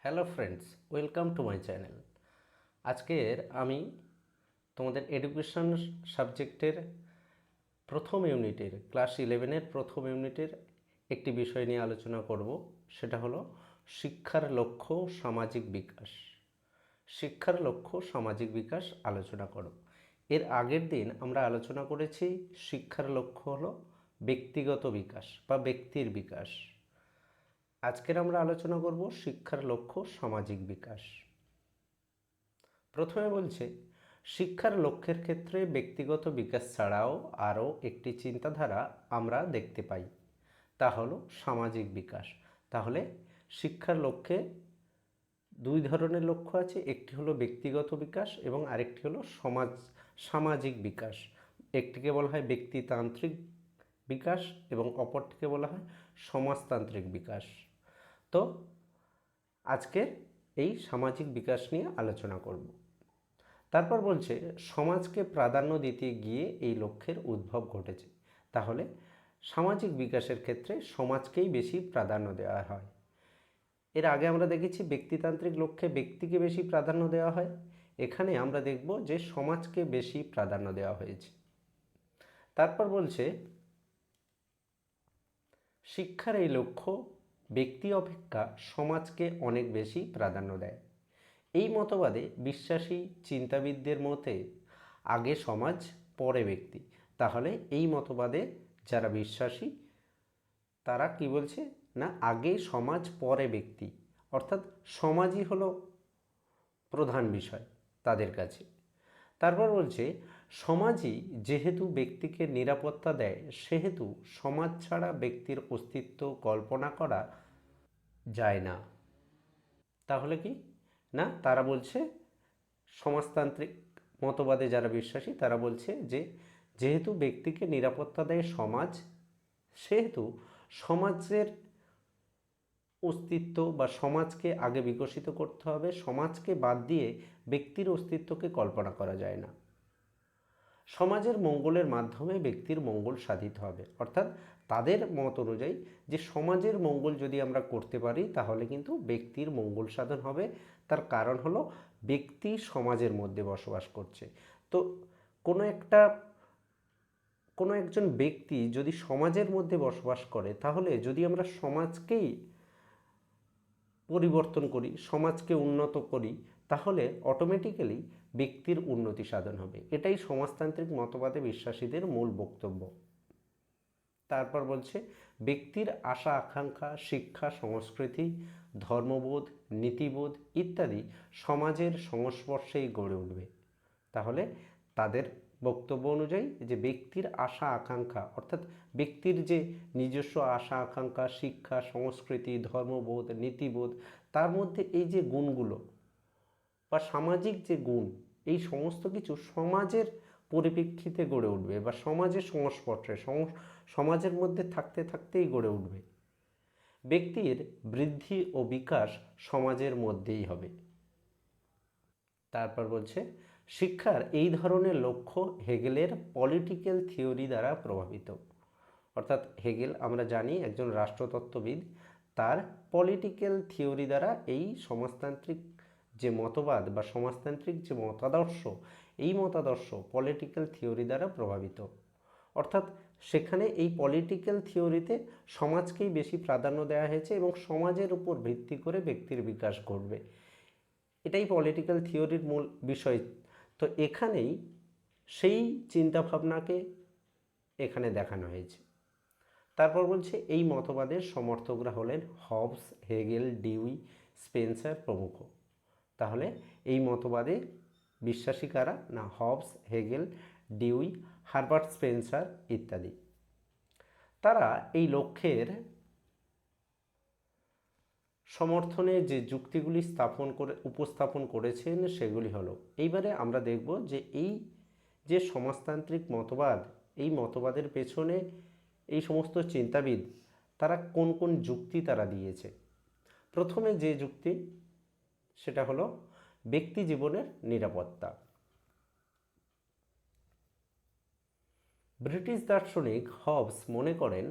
Hello friends, welcome to my channel. আজকের আমি তোমাদের এডুকেশন সাবজেক্টের প্রথম ইউনিটের ক্লাস 11-এর প্রথম ইউনিটের একটি বিষয় নিয়ে আলোচনা করব। সেটা হলো শিক্ষার লক্ষ্য সামাজিক বিকাশ। শিক্ষার লক্ষ্য সামাজিক বিকাশ আলোচনা করব। এর আগের দিন আমরা আলোচনা করেছি শিক্ষার লক্ষ্য হলো ব্যক্তিগত বিকাশ বা ব্যক্তির বিকাশ। আজকের আমরা আলোচনা করব শিক্ষার লক্ষ্য সামাজিক বিকাশ। প্রথমে বলছে শিক্ষার লক্ষ্যের ক্ষেত্রে ব্যক্তিগত বিকাশ ছাড়াও আরও একটি চিন্তাধারা আমরা দেখতে পাই, তা হলো সামাজিক বিকাশ। তাহলে শিক্ষার লক্ষ্যে দুই ধরনের লক্ষ্য আছে, একটি হলো ব্যক্তিগত বিকাশ এবং আরেকটি হলো সামাজিক বিকাশ। একটিকে বলা হয় ব্যক্তিতান্ত্রিক বিকাশ এবং অপরটিকে বলা হয় সমাজতান্ত্রিক বিকাশ। তো আজকে এই সামাজিক বিকাশ নিয়ে আলোচনা করব। তারপর বলছে সমাজকে প্রাধান্য দিতে গিয়ে এই লক্ষ্যের উদ্ভব ঘটেছে। তাহলে সামাজিক বিকাশের ক্ষেত্রে সমাজকেই বেশি প্রাধান্য দেওয়া হয়। এর আগে আমরা দেখেছি ব্যক্তিতান্ত্রিক লক্ষ্যে ব্যক্তিকে বেশি প্রাধান্য দেওয়া হয়। এখানে আমরা দেখব যে সমাজকে বেশি প্রাধান্য দেওয়া হয়েছে। তারপর বলছে শিক্ষার এই লক্ষ্য ব্যক্তি অপেক্ষা সমাজকে অনেক বেশি প্রাধান্য দেয়। এই মতবাদে বিশ্বাসী চিন্তাবিদদের মতে আগে সমাজ পরে ব্যক্তি। তাহলে এই মতবাদে যারা বিশ্বাসী তারা কি বলছে না, আগে সমাজ পরে ব্যক্তি, অর্থাৎ সমাজই হলো প্রধান বিষয় তাদের কাছে। তারপর বলছে সমাজই যেহেতু ব্যক্তিকে নিরাপত্তা দেয়, সেহেতু সমাজ ছাড়া ব্যক্তির অস্তিত্ব কল্পনা করা যায় না। তাহলে কি না, তারা বলছে সমাজতান্ত্রিক মতবাদে যারা বিশ্বাসী তারা বলছে যে যেহেতু ব্যক্তিকে নিরাপত্তা দেয় সমাজ, সেহেতু সমাজের অস্তিত্ব বা সমাজকে আগে বিকশিত করতে হবে। সমাজকে বাদ দিয়ে ব্যক্তির অস্তিত্বকে কল্পনা করা যায় না। সমাজের মঙ্গলের মাধ্যমে ব্যক্তির মঙ্গল সাধিত হবে, অর্থাৎ তাদের মত অনুযায়ী যে সমাজের মঙ্গল যদি আমরা করতে পারি তাহলে কিন্তু ব্যক্তির মঙ্গল সাধন হবে। তার কারণ হলো ব্যক্তি সমাজের মধ্যে বসবাস করছে। তো কোনো একজন ব্যক্তি যদি সমাজের মধ্যে বসবাস করে, তাহলে যদি আমরা সমাজকেই পরিবর্তন করি, সমাজকে উন্নত করি, তাহলে অটোমেটিক্যালি ব্যক্তির উন্নতি সাধন হবে। এটাই সমাজতান্ত্রিক মতবাদে বিশ্বাসীদের মূল বক্তব্য। তারপর বলছে ব্যক্তির আশা আকাঙ্ক্ষা শিক্ষা সংস্কৃতি ধর্মবোধ নীতিবোধ ইত্যাদি সমাজের সংস্পর্শেই গড়ে উঠবে। তাহলে তাদের বক্তব্য অনুযায়ী যে ব্যক্তির আশা আকাঙ্ক্ষা, অর্থাৎ ব্যক্তির যে নিজস্ব আশা আকাঙ্ক্ষা শিক্ষা সংস্কৃতি ধর্মবোধ নীতিবোধ, তার মধ্যে এই যে গুণগুলো বা সামাজিক যে গুণ, এই সমস্ত কিছু সমাজের পরিপ্রেক্ষিতে গড়ে উঠবে বা সমাজের সংস্পর্শে সমাজের মধ্যে থাকতে থাকতেই গড়ে উঠবে। ব্যক্তির বৃদ্ধি ও বিকাশ সমাজের মধ্যেই হবে। তারপর বলছে শিক্ষার এই ধরনের লক্ষ্য হেগেলের পলিটিক্যাল থিওরি দ্বারা প্রভাবিত। অর্থাৎ হেগেল আমরা জানি একজন রাষ্ট্রতত্ত্ববিদ, তার পলিটিক্যাল থিওরি দ্বারা এই সমাজতান্ত্রিক যে মতবাদ বা সমাজতান্ত্রিক যে মতাদর্শ, এই মতাদর্শ পলিটিক্যাল থিওরি দ্বারা প্রভাবিত। অর্থাৎ সেখানে এই পলিটিক্যাল থিওরিতে সমাজকেই বেশি প্রাধান্য দেওয়া হয়েছে এবং সমাজের উপর ভিত্তি করে ব্যক্তির বিকাশ ঘটবে। এটাই পলিটিক্যাল থিওরির মূল বিষয়। তো এখানেই সেই চিন্তাভাবনাকে এখানে দেখানো হয়েছে। তারপর বলছে এই মতবাদের সমর্থকরা হলেন হবস হেগেল ডিউই স্পেন্সার প্রমুখ। তাহলে এই মতবাদে বিশ্বাসী কারা না, Hobbes Hegel Dewey Herbert Spencer ইত্যাদি। তারা এই লক্ষ্যের সমর্থনে যে যুক্তিগুলি উপস্থাপন করেছেন সেগুলি হলো, এইবারে আমরা দেখব যে এই যে সমাজতান্ত্রিক মতবাদ, এই মতবাদের পেছনে এই সমস্ত চিন্তাবিদ তারা কোন কোন যুক্তি তারা দিয়েছে। প্রথমে যে যুক্তি সেটা হলো ব্যক্তি জীবনের নিরাপত্তা। ব্রিটিশ দার্শনিক হবস মনে করেন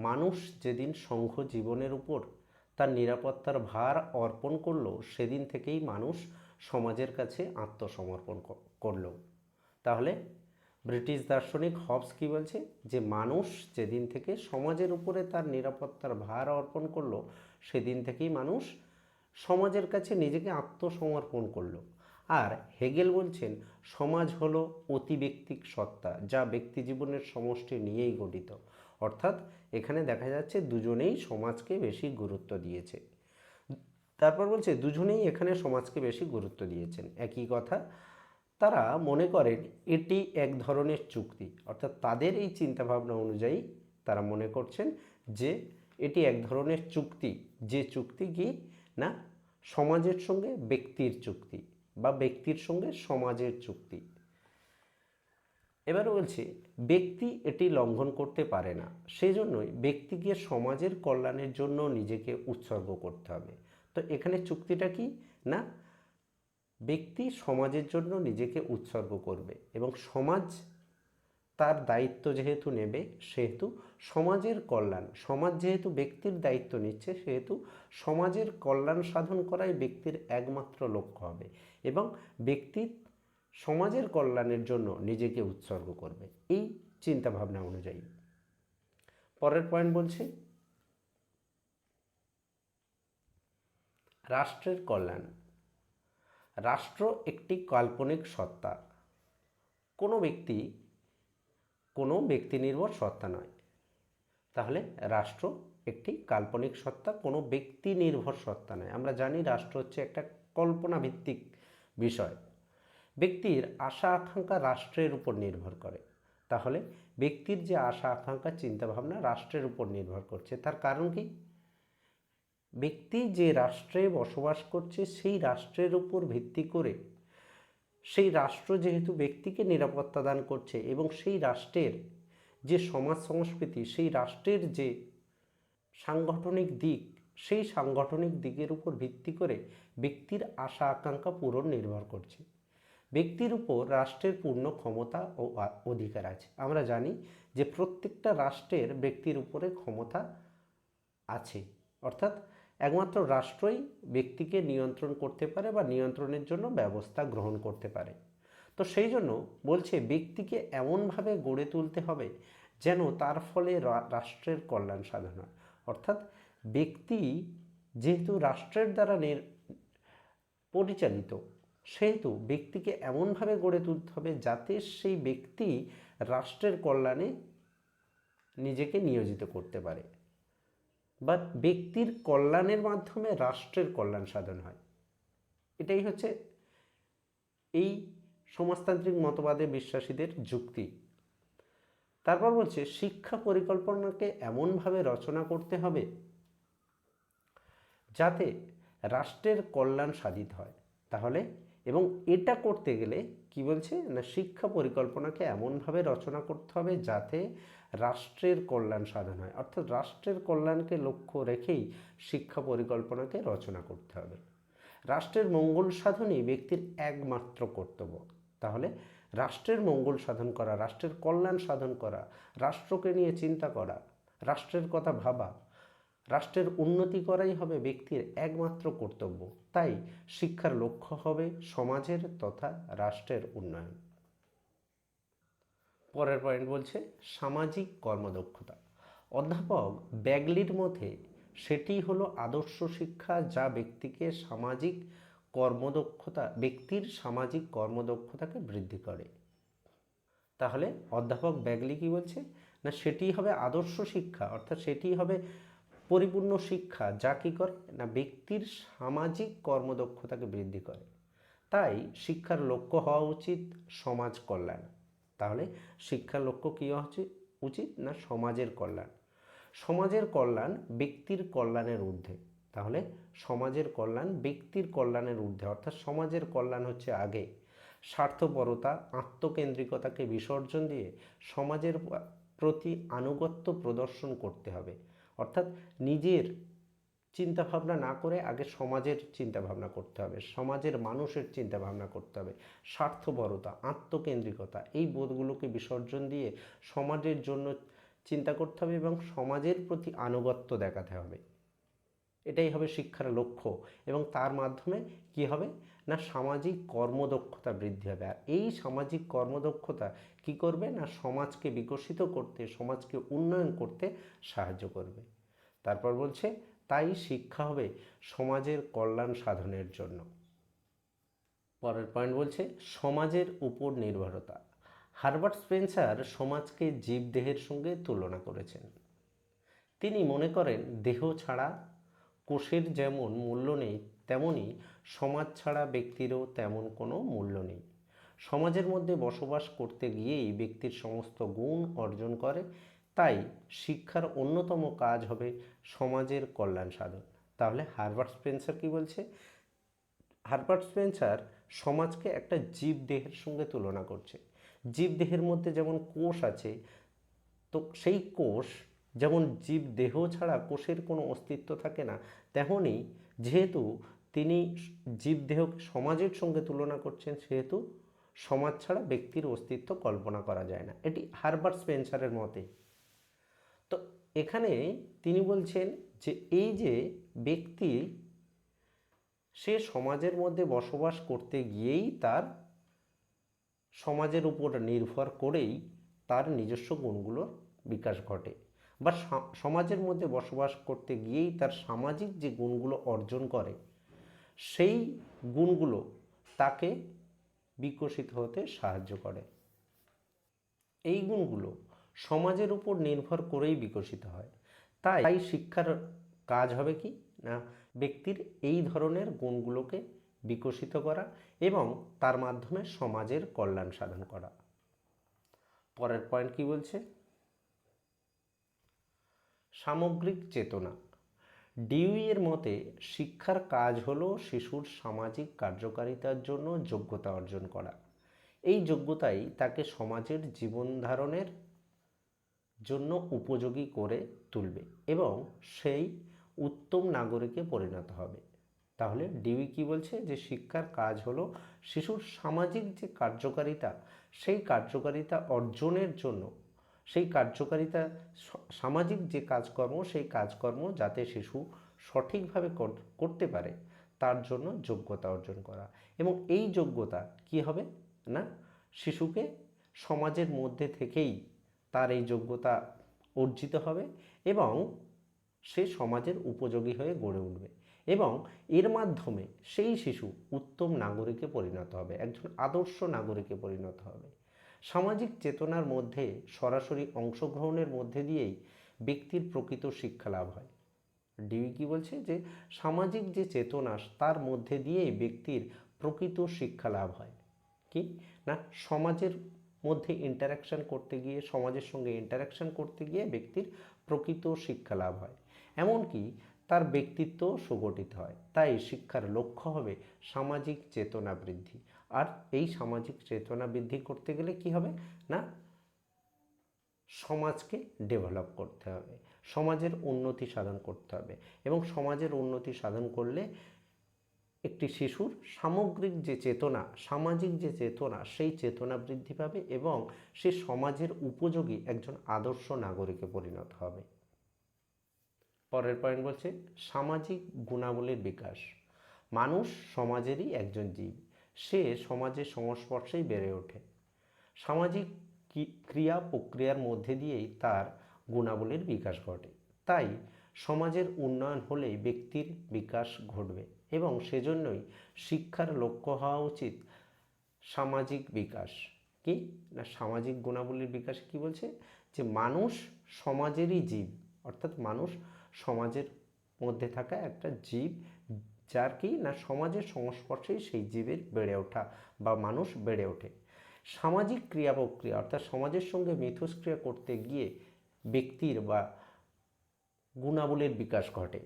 মানুষ যেদিন সংঘ জীবনের উপর তার নিরাপত্তার ভার অর্পণ করলো, সেদিন থেকেই মানুষ সমাজের কাছে আত্মসমর্পণ করলো। তাহলে ব্রিটিশ দার্শনিক হবস কি বলছে, যে মানুষ যেদিন থেকে সমাজের উপরে তার নিরাপত্তার ভার অর্পণ করলো, সেদিন থেকেই মানুষ সমাজের কাছে নিজেকে আত্মসমর্পণ করলো। আর হেগেল বলছেন সমাজ হলো অতিব্যক্তিক সত্তা, যা ব্যক্তি জীবনের সমষ্টি নিয়েই গঠিত। অর্থাৎ এখানে দেখা যাচ্ছে দুজনেই সমাজকে বেশি গুরুত্ব দিয়েছে। তারপর বলছে দুজনেই এখানে সমাজকে বেশি গুরুত্ব দিয়েছেন। একই কথা, তারা মনে করেন এটি এক ধরনের চুক্তি, অর্থাৎ তাদের এই চিন্তাভাবনা অনুযায়ী তারা মনে করছেন যে এটি এক ধরনের চুক্তি, যে চুক্তি কি না সমাজের সঙ্গে ব্যক্তির চুক্তি বা ব্যক্তির সঙ্গে সমাজের চুক্তি। এবার বলছে ব্যক্তি এটি লঙ্ঘন করতে পারে না, সেজন্যই ব্যক্তিকে সমাজের কল্যাণের জন্য নিজেকে উৎসর্গ করতে হবে। তো এখানে চুক্তিটা কি না ব্যক্তি সমাজের জন্য নিজেকে উৎসর্গ করবে এবং সমাজ তার দায়িত্ব যেহেতু নেবে, সেহেতু সমাজের কল্যাণ, সমাজ যেহেতু ব্যক্তির দায়িত্ব নিচ্ছে, সেহেতু সমাজের কল্যাণ সাধন করাই ব্যক্তির একমাত্র লক্ষ্য হবে এবং ব্যক্তি সমাজের কল্যাণের জন্য নিজেকে উৎসর্গ করবে, এই চিন্তাভাবনা অনুযায়ী। পরের পয়েন্ট বলছি রাষ্ট্রের কল্যাণ। রাষ্ট্র একটি কাল্পনিক সত্তা, কোনো ব্যক্তি নির্ভর সত্তা নয়। তাহলে রাষ্ট্র একটি কাল্পনিক সত্তা, কোনো ব্যক্তি নির্ভর সত্তা নয়। আমরা জানি রাষ্ট্র হচ্ছে একটা কল্পনা ভিত্তিক বিষয়। ব্যক্তির আশা আকাঙ্ক্ষা রাষ্ট্রের উপর নির্ভর করে। তাহলে ব্যক্তির যে আশা আকাঙ্ক্ষা চিন্তাভাবনা রাষ্ট্রের উপর নির্ভর করছে। তার কারণ কি, ব্যক্তি যে রাষ্ট্রে বসবাস করছে সেই রাষ্ট্রের উপর ভিত্তি করে সেই রাষ্ট্র যেহেতু ব্যক্তিকে নিরাপত্তা দান করছে এবং সেই রাষ্ট্রের যে সমাজ সংস্কৃতি, সেই রাষ্ট্রের যে সাংগঠনিক দিক, সেই সাংগঠনিক দিকের উপর ভিত্তি করে ব্যক্তির আশা আকাঙ্ক্ষা পূরণ নির্ভর করছে। ব্যক্তির উপর রাষ্ট্রের পূর্ণ ক্ষমতা ও অধিকার আছে। আমরা জানি যে প্রত্যেকটা রাষ্ট্রের ব্যক্তির উপরে ক্ষমতা আছে, অর্থাৎ একমাত্র রাষ্ট্রই ব্যক্তিকে নিয়ন্ত্রণ করতে পারে বা নিয়ন্ত্রণের জন্য ব্যবস্থা গ্রহণ করতে পারে। তো সেই জন্য বলছে ব্যক্তিকে এমনভাবে গড়ে তুলতে হবে যেন তার ফলে রাষ্ট্রের কল্যাণ সাধন হয়। অর্থাৎ ব্যক্তি যেহেতু রাষ্ট্রের দ্বারা পরিচালিত, সেহেতু ব্যক্তিকে এমনভাবে গড়ে তুলতে হবে যাতে সেই ব্যক্তি রাষ্ট্রের কল্যাণে নিজেকে নিয়োজিত করতে পারে বা ব্যক্তির কল্যাণের মাধ্যমে রাষ্ট্রের কল্যাণ সাধন হয়। এটাই হচ্ছে এই সমাজতান্ত্রিক মতবাদে বিশ্বাসীদের যুক্তি। তারপর বলছে শিক্ষা পরিকল্পনাকে এমনভাবে রচনা করতে হবে যাতে রাষ্ট্রের কল্যাণ সাধিত হয়। তাহলে এবং এটা করতে গেলে কি বলছে না শিক্ষা পরিকল্পনাকে এমনভাবে রচনা করতে হবে যাতে রাষ্ট্রের কল্যাণ সাধন হয়, অর্থাৎ রাষ্ট্রের কল্যাণকে লক্ষ্য রেখেই শিক্ষা পরিকল্পনাকে রচনা করতে হবে। রাষ্ট্রের মঙ্গল সাধনই ব্যক্তির একমাত্র কর্তব্য। তাহলে রাষ্ট্রের মঙ্গল সাধন করা, রাষ্ট্রের কল্যাণ সাধন করা, রাষ্ট্রকে নিয়ে চিন্তা করা, রাষ্ট্রের কথা ভাবা, রাষ্ট্রের উন্নতি করাই হবে ব্যক্তির একমাত্র কর্তব্য। তাই শিক্ষার লক্ষ্য হবে সমাজের তথা রাষ্ট্রের উন্নয়ন। পরের পয়েন্ট বলছে সামাজিক কর্মদক্ষতা। অধ্যাপক ব্যাগলির মতে সেটি হলো আদর্শ শিক্ষা যা ব্যক্তির সামাজিক কর্মদক্ষতাকে বৃদ্ধি করে। তাহলে অধ্যাপক ব্যাগলি কি বলছে না সেটি হবে আদর্শ শিক্ষা, অর্থাৎ সেটি হবে পরিপূর্ণ শিক্ষা যা কী করে না ব্যক্তির সামাজিক কর্মদক্ষতাকে বৃদ্ধি করে। তাই শিক্ষার লক্ষ্য হওয়া উচিত সমাজ কল্যাণ। তাহলে শিক্ষার লক্ষ্য কী হওয়া উচিত না সমাজের কল্যাণ। সমাজের কল্যাণ ব্যক্তির কল্যাণের ঊর্ধ্বে। তাহলে সমাজের কল্যাণ ব্যক্তির কল্যাণের ঊর্ধ্বে, অর্থাৎ সমাজের কল্যাণ হচ্ছে আগে। স্বার্থপরতা, আত্মকেন্দ্রিকতাকে বিসর্জন দিয়ে সমাজের প্রতি আনুগত্য প্রদর্শন করতে হবে। অর্থাৎ নিজের চিন্তাভাবনা না করে আগে সমাজের চিন্তাভাবনা করতে হবে, সমাজের মানুষের চিন্তাভাবনা করতে হবে। স্বার্থপরতা, আত্মকেন্দ্রিকতা এই বোধগুলোকে বিসর্জন দিয়ে সমাজের জন্য চিন্তা করতে হবে এবং সমাজের প্রতি আনুগত্য দেখাতে হবে। এটাই হবে শিক্ষার লক্ষ্য। এবং তার মাধ্যমে কি হবে না সামাজিক কর্মদক্ষতা বৃদ্ধি হবে। আর এই সামাজিক কর্মদক্ষতা কি করবে না সমাজকে বিকশিত করতে, সমাজকে উন্নয়ন করতে সাহায্য করবে। তারপর বলছে তাই শিক্ষা হবে সমাজের কল্যাণ সাধনের জন্য। পরের পয়েন্ট বলছে সমাজের উপর নির্ভরতা। হারবার্ট স্পেন্সার সমাজকে জীবদেহের সঙ্গে তুলনা করেছেন। তিনি মনে করেন দেহ ছাড়া কোষের যেমন মূল্য নেই, তেমনি সমাজ ছাড়া ব্যক্তিরও তেমন কোনো মূল্য নেই। সমাজের মধ্যে বসবাস করতে গিয়েই ব্যক্তির সমস্ত গুণ অর্জন করে। তাই শিক্ষার অন্যতম কাজ হবে সমাজের কল্যাণ সাধন। তাহলে হারবার্ট স্পেন্সার কি বলছে? হারবার্ট স্পেন্সার সমাজকে একটা জীবদেহের সঙ্গে তুলনা করছে। জীবদেহের মধ্যে যেমন কোষ আছে, তো সেই কোষ যেমন জীব দেহ ছাড়া কোষের কোনো অস্তিত্ব থাকে না, তেমনই যেহেতু তিনি জীবদেহ সমাজের সঙ্গে তুলনা করছেন, সেহেতু সমাজ ছাড়া ব্যক্তির অস্তিত্ব কল্পনা করা যায় না। এটি হারবার্ট স্পেন্সারের মতে। তো এখানে তিনি বলছেন যে এই যে ব্যক্তি সে সমাজের মধ্যে বসবাস করতে গিয়েই তার সমাজের উপর নির্ভর করেই তার নিজস্ব গুণগুলোর বিকাশ ঘটে, বা সমাজের মধ্যে বসবাস করতে গিয়েই তার সামাজিক যে গুণগুলো অর্জন করে, সেই গুণগুলো তাকে বিকশিত হতে সাহায্য করে। এই গুণগুলো সমাজের উপর নির্ভর করেই বিকশিত হয়। তাই শিক্ষার কাজ হবে কি না ব্যক্তির এই ধরনের গুণগুলোকে বিকশিত করা এবং তার মাধ্যমে সমাজের কল্যাণ সাধন করা। পরের পয়েন্ট কি বলছে? সামগ্রিক চেতনা। ডিউই এর মতে শিক্ষার কাজ হলো শিশুর সামাজিক কার্যকারিতার জন্য যোগ্যতা অর্জন করা। এই যোগ্যতাই তাকে সমাজের জীবন ধারণের জন্য উপযোগী করে তুলবে এবং সেই উত্তম নাগরিকে পরিণত হবে। তাহলে ডিউই কি বলছে? যে শিক্ষার কাজ হলো শিশুর সামাজিক যে কার্যকারিতা, সেই কার্যকারিতা অর্জনের জন্য, সেই কার্যকারিতা সামাজিক যে কাজকর্ম, সেই কাজকর্ম যাতে শিশু সঠিকভাবে করতে পারে তার জন্য যোগ্যতা অর্জন করা। এবং এই যোগ্যতা কি হবে না শিশুকে সমাজের মধ্যে থেকেই তার এই যোগ্যতা অর্জিত হবে এবং সে সমাজের উপযোগী হয়ে গড়ে উঠবে এবং এর মাধ্যমে সেই শিশু উত্তম নাগরিকে পরিণত হবে, একজন আদর্শ নাগরিকে পরিণত হবে। সামাজিক চেতনার মধ্যে সরাসরি অংশগ্রহণের মধ্যে দিয়েই ব্যক্তির প্রকৃত শিক্ষা লাভ হয়। ডিউই কি বলছে? যে সামাজিক যে চেতনা তার মধ্যে দিয়েই ব্যক্তির প্রকৃত শিক্ষা লাভ হয়। কি না সমাজের মধ্যে ইন্টারাকশন করতে গিয়ে, সমাজের সঙ্গে ইন্টারাকশন করতে গিয়ে ব্যক্তির প্রকৃত শিক্ষা লাভ হয়, এমনকি তার ব্যক্তিত্ব সুগঠিত হয়। তাই শিক্ষার লক্ষ্য হবে সামাজিক চেতনা বৃদ্ধি। আর এই সামাজিক চেতনা বৃদ্ধি করতে গেলে কি হবে না সমাজকে ডেভেলপ করতে হবে, সমাজের উন্নতি সাধন করতে হবে এবং সমাজের উন্নতি সাধন করলে একটি শিশুর সামগ্রিক যে চেতনা, সামাজিক যে চেতনা, সেই চেতনা বৃদ্ধি পাবে এবং সে সমাজের উপযোগী একজন আদর্শ নাগরিকে পরিণত হবে। পরের পয়েন্ট বলছে সামাজিক গুণাবলীর বিকাশ। মানুষ সমাজেরই একজন জীব, সে সমাজের সংস্পর্শেই বেড়ে ওঠে। সামাজিক ক্রিয়া প্রক্রিয়ার মধ্যে দিয়েই তার গুণাবলীর বিকাশ ঘটে। তাই সমাজের উন্নয়ন হলেই ব্যক্তির বিকাশ ঘটবে এবং সেজন্যই শিক্ষার লক্ষ্য হওয়া উচিত সামাজিক বিকাশ। কি না সামাজিক গুণাবলীর বিকাশ কি বলছে? যে মানুষ সমাজেরই জীব, অর্থাৎ মানুষ সমাজের মধ্যে থাকা একটা জীব, যার কি না সমাজের সংস্পর্শেই সেই জীবের বেড়ে ওঠা বা মানুষ বেড়ে ওঠে। সামাজিক ক্রিয়া প্রক্রিয়া অর্থাৎ সমাজের সঙ্গে মিথস্ক্রিয়া করতে গিয়ে ব্যক্তির বা গুণাবলীর বিকাশ ঘটে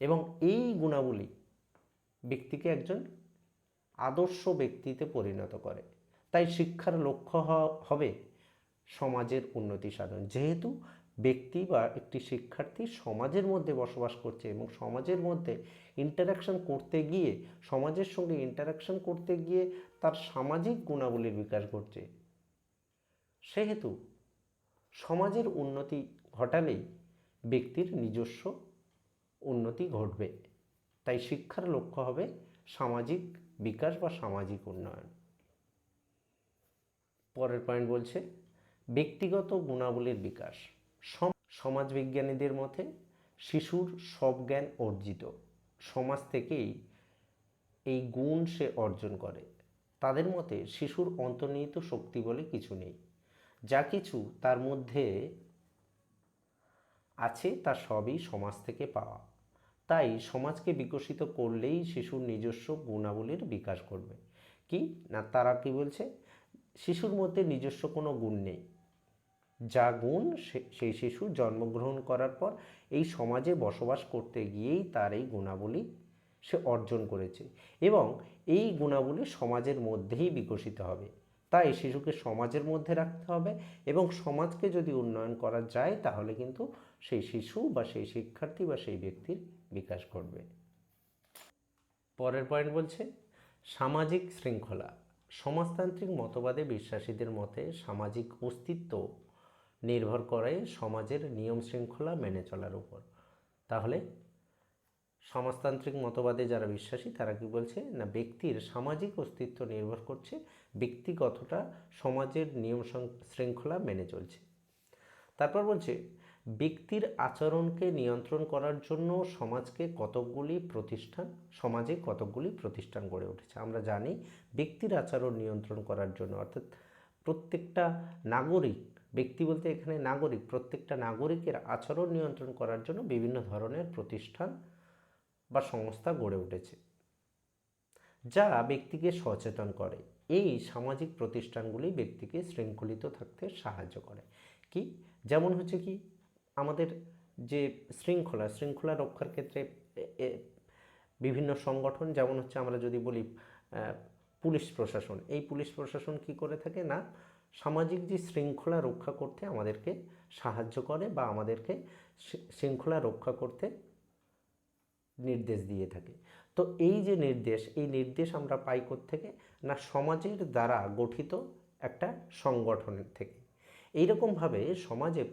এবং এই গুণাবলী ব্যক্তিকে একজন আদর্শ ব্যক্তিতে পরিণত করে। তাই শিক্ষার লক্ষ্য হবে সমাজের উন্নতি সাধন। যেহেতু ব্যক্তি বা একটি শিক্ষার্থী সমাজের মধ্যে বসবাস করছে এবং সমাজের মধ্যে ইন্টারাকশন করতে গিয়ে, সমাজের সঙ্গে ইন্টারাকশন করতে গিয়ে তার সামাজিক গুণাবলীর বিকাশ ঘটছে, সেহেতু সমাজের উন্নতি ঘটালেই ব্যক্তির নিজস্ব উন্নতি ঘটবে। তাই শিক্ষার লক্ষ্য হবে সামাজিক বিকাশ বা সামাজিক উন্নয়ন। পরের পয়েন্ট বলছে ব্যক্তিগত গুণাবলীর বিকাশ। সমাজবিজ্ঞানীদের মতে শিশুর সব জ্ঞান অর্জিত সমাজ থেকেই এই গুণ সে অর্জন করে। তাদের মতে শিশুর অন্তর্নিহিত শক্তি বলে কিছু নেই, যা কিছু তার মধ্যে আছে তা সবই সমাজ থেকে পাওয়া। তাই সমাজকে বিকশিত করলেই শিশুর নিজস্ব গুণাবলীর বিকাশ ঘটবে। কি না, তারা কি বলছে, শিশুর মধ্যে নিজস্ব কোনো গুণ নেই, যা গুণ সেই শিশু জন্মগ্রহণ করার পর এই সমাজে বসবাস করতে গিয়েই তার এই গুণাবলী সে অর্জন করেছে এবং এই গুণাবলী সমাজের মধ্যেই বিকশিত হবে। তাই শিশুকে সমাজের মধ্যে রাখতে হবে এবং সমাজকে যদি উন্নয়ন করা যায় তাহলে কিন্তু সেই শিশু বা সেই শিক্ষার্থী বা সেই ব্যক্তির বিকাশ ঘটবে। পরের পয়েন্ট বলছে সামাজিক শৃঙ্খলা। সমাজতান্ত্রিক মতবাদে বিশ্বাসীদের মতে সামাজিক অস্তিত্ব নির্ভর করে সমাজের নিয়ম শৃঙ্খলা মেনে চলার উপর। তাহলে সমাজতান্ত্রিক মতবাদে যারা বিশ্বাসী তারা কি বলছে না, ব্যক্তির সামাজিক অস্তিত্ব নির্ভর করছে ব্যক্তি কতটা সমাজের নিয়ম শৃঙ্খলা মেনে চলছে। তারপর বলছে ব্যক্তির আচরণকে নিয়ন্ত্রণ করার জন্য সমাজে কতকগুলি প্রতিষ্ঠান গড়ে উঠেছে। আমরা জানি ব্যক্তির আচরণ নিয়ন্ত্রণ করার জন্য, অর্থাৎ প্রত্যেকটা নাগরিক, ব্যক্তি বলতে এখানে নাগরিক, প্রত্যেকটা নাগরিকের আচরণ নিয়ন্ত্রণ করার জন্য বিভিন্ন ধরনের প্রতিষ্ঠান বা সংস্থা গড়ে উঠেছে, যা ব্যক্তিকে সচেতন করে। এই সামাজিক প্রতিষ্ঠানগুলি ব্যক্তিকে শৃঙ্খলিত থাকতে সাহায্য করে। কি যেমন হচ্ছে কি আমাদের যে শৃঙ্খলা রক্ষার ক্ষেত্রে বিভিন্ন সংগঠন, যেমন হচ্ছে আমরা যদি বলি পুলিশ প্রশাসন, এই পুলিশ প্রশাসন কি করে থাকে না, সামাজিক যে শৃঙ্খলা রক্ষা করতে আমাদেরকে সাহায্য করে বা আমাদেরকে শৃঙ্খলা রক্ষা করতে নির্দেশ দিয়ে থাকে। তো এই যে নির্দেশ আমরা পাই থেকে না, সমাজের দ্বারা গঠিত একটা সংগঠনের থেকে। এইরকমভাবে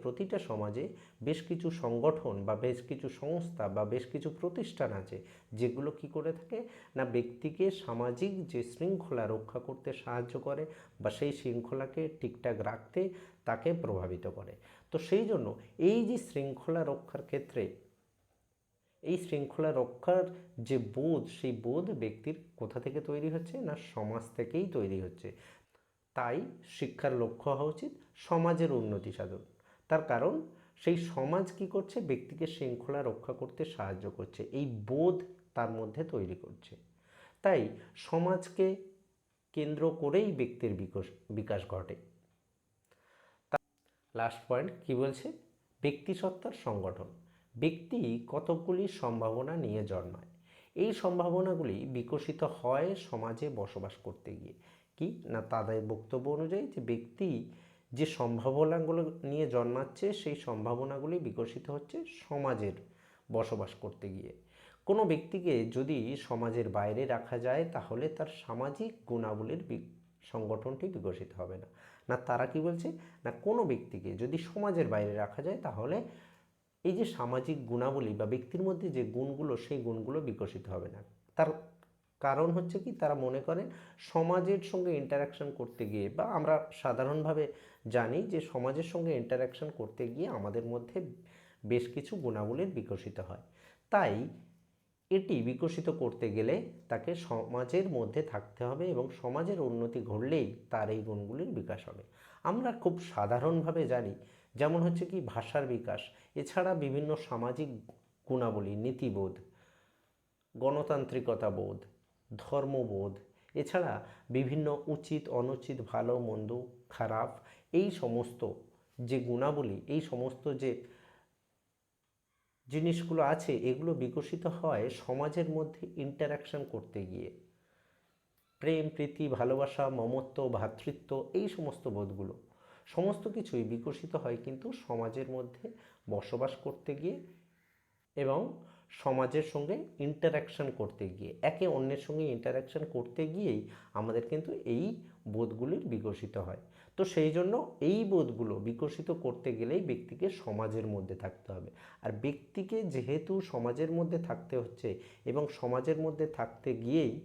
প্রতিটা সমাজে বেশ কিছু সংগঠন বা বেশ কিছু সংস্থা বা বেশ কিছু প্রতিষ্ঠান আছে যেগুলো কি করে থাকে না, ব্যক্তিকে সামাজিক যে শৃঙ্খলা রক্ষা করতে সাহায্য করে বা সেই শৃঙ্খলাকে ঠিকঠাক রাখতে তাকে প্রভাবিত করে। তো সেই জন্য এই যে শৃঙ্খলা রক্ষার ক্ষেত্রে এই শৃঙ্খলা রক্ষার যে বোধ, সেই বোধ ব্যক্তির কোথা থেকে তৈরি হচ্ছে না, সমাজ থেকেই তৈরি হচ্ছে। তাই শিক্ষার লক্ষ্য হওয়া উচিত সমাজের উন্নতি সাধন। তার কারণ সেই সমাজ কি করছে, ব্যক্তিকে শৃঙ্খলা রক্ষা করতে সাহায্য করছে, এই বোধ তার মধ্যে তৈরি করছে। তাই সমাজকে কেন্দ্র করেই ব্যক্তির বিকাশ ঘটে। লাস্ট পয়েন্ট কি বলছে, ব্যক্তিসত্তার সংগঠন। ব্যক্তি কতকগুলি সম্ভাবনা নিয়ে জন্মায়। এই সম্ভাবনাগুলি বিকশিত হয় সমাজে বসবাস করতে গিয়ে। কি না, তাদের বক্তব্য অনুযায়ী যে ব্যক্তি যে সম্ভাবনাগুলো নিয়ে জন্মাচ্ছে সেই সম্ভাবনাগুলি বিকশিত হচ্ছে সমাজের বসবাস করতে গিয়ে। কোনো ব্যক্তিকে যদি সমাজের বাইরে রাখা যায় তাহলে তার সামাজিক গুণাবলীর সংগঠনটি বিকশিত হবে না। না, তারা কি বলছে না, কোনো ব্যক্তিকে যদি সমাজের বাইরে রাখা যায় তাহলে এই যে সামাজিক গুণাবলী বা ব্যক্তির মধ্যে যে গুণগুলো, সেই গুণগুলো বিকশিত হবে না। তার কারণ হচ্ছে কি, তারা মনে করেন সমাজের সঙ্গে ইন্টারাকশন করতে গিয়ে, বা আমরা সাধারণভাবে জানি যে সমাজের সঙ্গে ইন্টারাকশন করতে গিয়ে আমাদের মধ্যে বেশ কিছু গুণাবলীর বিকশিত হয়। তাই এটি বিকশিত করতে গেলে তাকে সমাজের মধ্যে থাকতে হবে এবং সমাজের উন্নতি ঘটলেই তার এই গুণগুলির বিকাশ হবে। আমরা খুব সাধারণভাবে জানি, যেমন হচ্ছে কি ভাষার বিকাশ, এছাড়া বিভিন্ন সামাজিক গুণাবলী, নীতিবোধ, গণতান্ত্রিকতা বোধ, ধর্মবোধ, এছাড়া বিভিন্ন উচিত অনুচিত, ভালো মন্দ খারাপ, এই সমস্ত যে গুণাবলী, এই সমস্ত যে জিনিসগুলো আছে এগুলো বিকশিত হয় সমাজের মধ্যে ইন্টারাকশন করতে গিয়ে। প্রেম, প্রীতি, ভালোবাসা, মমত্ব, ভ্রাতৃত্ব, এই সমস্ত বোধগুলো সমস্ত কিছুই বিকশিত হয় কিন্তু সমাজের মধ্যে বসবাস করতে গিয়ে এবং সমাজের সঙ্গে ইন্টারাকশন করতে গিয়ে, একে অন্যের সঙ্গে ইন্টারাকশন করতে গিয়েই আমাদের কিন্তু এই বোধগুলির বিকশিত হয়। তো সেই জন্য এই বোধগুলো বিকশিত করতে গেলেই ব্যক্তিকে সমাজের মধ্যে থাকতে হবে। আর ব্যক্তিকে যেহেতু সমাজের মধ্যে থাকতে হচ্ছে এবং সমাজের মধ্যে থাকতে গিয়েই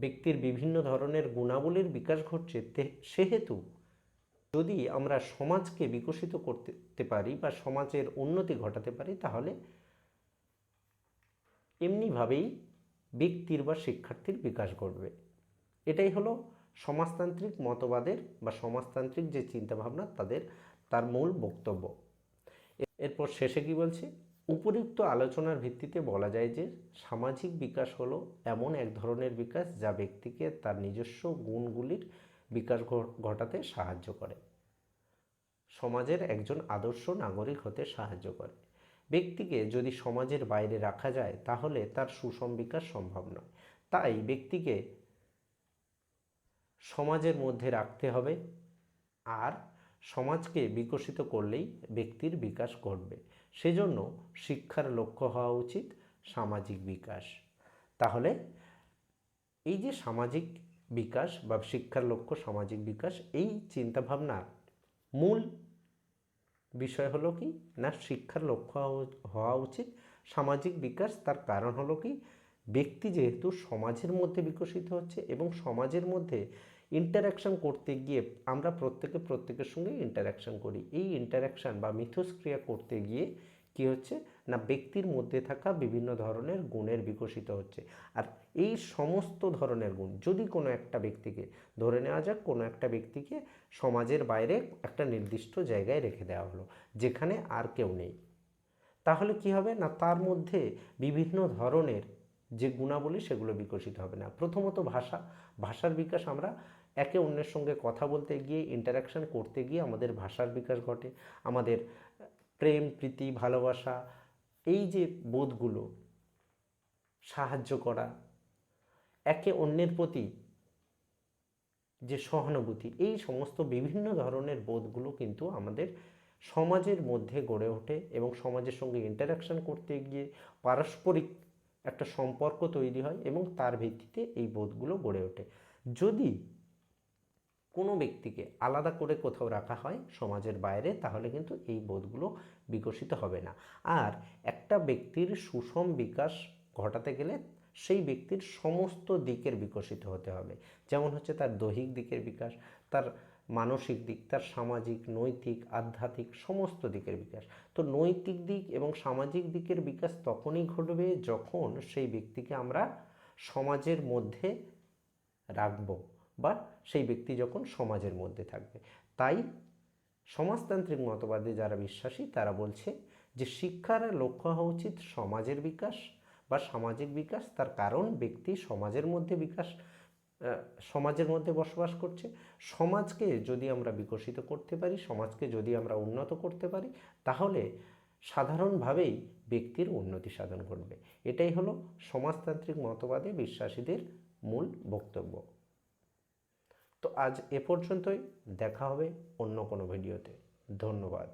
ব্যক্তির বিভিন্ন ধরনের গুণাবলীর বিকাশ ঘটছে, সেহেতু যদি আমরা সমাজকে বিকশিত করতে পারি বা সমাজের উন্নতি ঘটাতে পারি, তাহলে এমনিভাবেই ব্যক্তির বা শিক্ষার্থীর বিকাশ ঘটবে। এটাই হলো সমাজতান্ত্রিক মতবাদের বা সমাজতান্ত্রিক যে চিন্তাভাবনা তার মূল বক্তব্য। এরপর শেষে কি বলছে, উপরিউক্ত আলোচনার ভিত্তিতে বলা যায় যে সামাজিক বিকাশ হলো এমন এক ধরনের বিকাশ যা ব্যক্তিকে তার নিজস্ব গুণগুলির বিকাশ ঘটাতে সাহায্য করে, সমাজের একজন আদর্শ নাগরিক হতে সাহায্য করে। ব্যক্তিকে যদি সমাজের বাইরে রাখা যায় তাহলে তার সুষম বিকাশ সম্ভব নয়। তাই ব্যক্তিকে সমাজের মধ্যে রাখতে হবে, আর সমাজকে বিকশিত করলেই ব্যক্তির বিকাশ ঘটবে। সেজন্য শিক্ষার লক্ষ্য হওয়া উচিত সামাজিক বিকাশ। তাহলে এই যে সামাজিক বিকাশ বা শিক্ষার লক্ষ্য সামাজিক বিকাশ, এই চিন্তাভাবনার মূল বিষয় হলো কি না, শিক্ষার লক্ষ্য হওয়া উচিত সামাজিক বিকাশ। তার কারণ হলো কি, ব্যক্তি যেহেতু সমাজের মধ্যে বিকশিত হচ্ছে এবং সমাজের মধ্যে ইন্টারাকশন করতে গিয়ে আমরা প্রত্যেকের সঙ্গে ইন্টারাকশন করি, এই ইন্টারাকশন বা মিথস্ক্রিয়া করতে গিয়ে কি হচ্ছে না, ব্যক্তির মধ্যে থাকা বিভিন্ন ধরনের গুণের বিকশিত হচ্ছে। আর এই সমস্ত ধরনের গুণ যদি কোনো একটা ব্যক্তিকে, ধরে নেওয়া যাক কোনো একটা ব্যক্তিকে সমাজের বাইরে একটা নির্দিষ্ট জায়গায় রেখে দেওয়া হলো যেখানে আর কেউ নেই, তাহলে কি হবে না, তার মধ্যে বিভিন্ন ধরনের যে গুণাবলী সেগুলো বিকশিত হবে না। প্রথমত ভাষার বিকাশ, আমরা একে অন্যের সঙ্গে কথা বলতে গিয়ে ইন্টারাকশন করতে গিয়ে আমাদের ভাষার বিকাশ ঘটে। আমাদের প্রেম, প্রীতি, ভালোবাসা, এই যে বোধগুলো, সাহায্য করা, একে অন্যের প্রতি যে সহানুভূতি, এই সমস্ত বিভিন্ন ধরনের বোধগুলো কিন্তু আমাদের সমাজের মধ্যে গড়ে ওঠে এবং সমাজের সঙ্গে ইন্টারাকশন করতে গিয়ে পারস্পরিক একটা সম্পর্ক তৈরি হয় এবং তার ভিত্তিতে এই বোধগুলো গড়ে ওঠে। যদি কোনো ব্যক্তিকে আলাদা করে কোথাও রাখা হয় সমাজের বাইরে, তাহলে কিন্তু এই বোধগুলো বিকশিত হবে না। আর একটা ব্যক্তির সুষম বিকাশ ঘটাতে গেলে সেই ব্যক্তির সমস্ত দিকের বিকশিত হতে হবে। যেমন হচ্ছে তার দৈহিক দিকের বিকাশ, তার মানসিক দিক, তার সামাজিক, নৈতিক, আধ্যাত্মিক সমস্ত দিকের বিকাশ। তো নৈতিক দিক এবং সামাজিক দিকের বিকাশ তখনই ঘটবে যখন সেই ব্যক্তিকে আমরা সমাজের মধ্যে রাখব বা সেই ব্যক্তি যখন সমাজের মধ্যে থাকবে। তাই সমাজতান্ত্রিক মতবাদে যারা বিশ্বাসী তারা বলছে যে শিক্ষার লক্ষ্য হওয়া উচিত সমাজের বিকাশ বা সামাজিক বিকাশ। তার কারণ ব্যক্তি সমাজের মধ্যে বসবাস করছে। সমাজকে যদি আমরা বিকশিত করতে পারি, সমাজকে যদি আমরা উন্নত করতে পারি, তাহলে সাধারণভাবেই ব্যক্তির উন্নতি সাধন ঘটবে। এটাই হলো সমাজতান্ত্রিক মতবাদে বিশ্বাসীদের মূল বক্তব্য। তো আজ এ পর্যন্তই, দেখা হবে অন্য কোনো ভিডিওতে। ধন্যবাদ।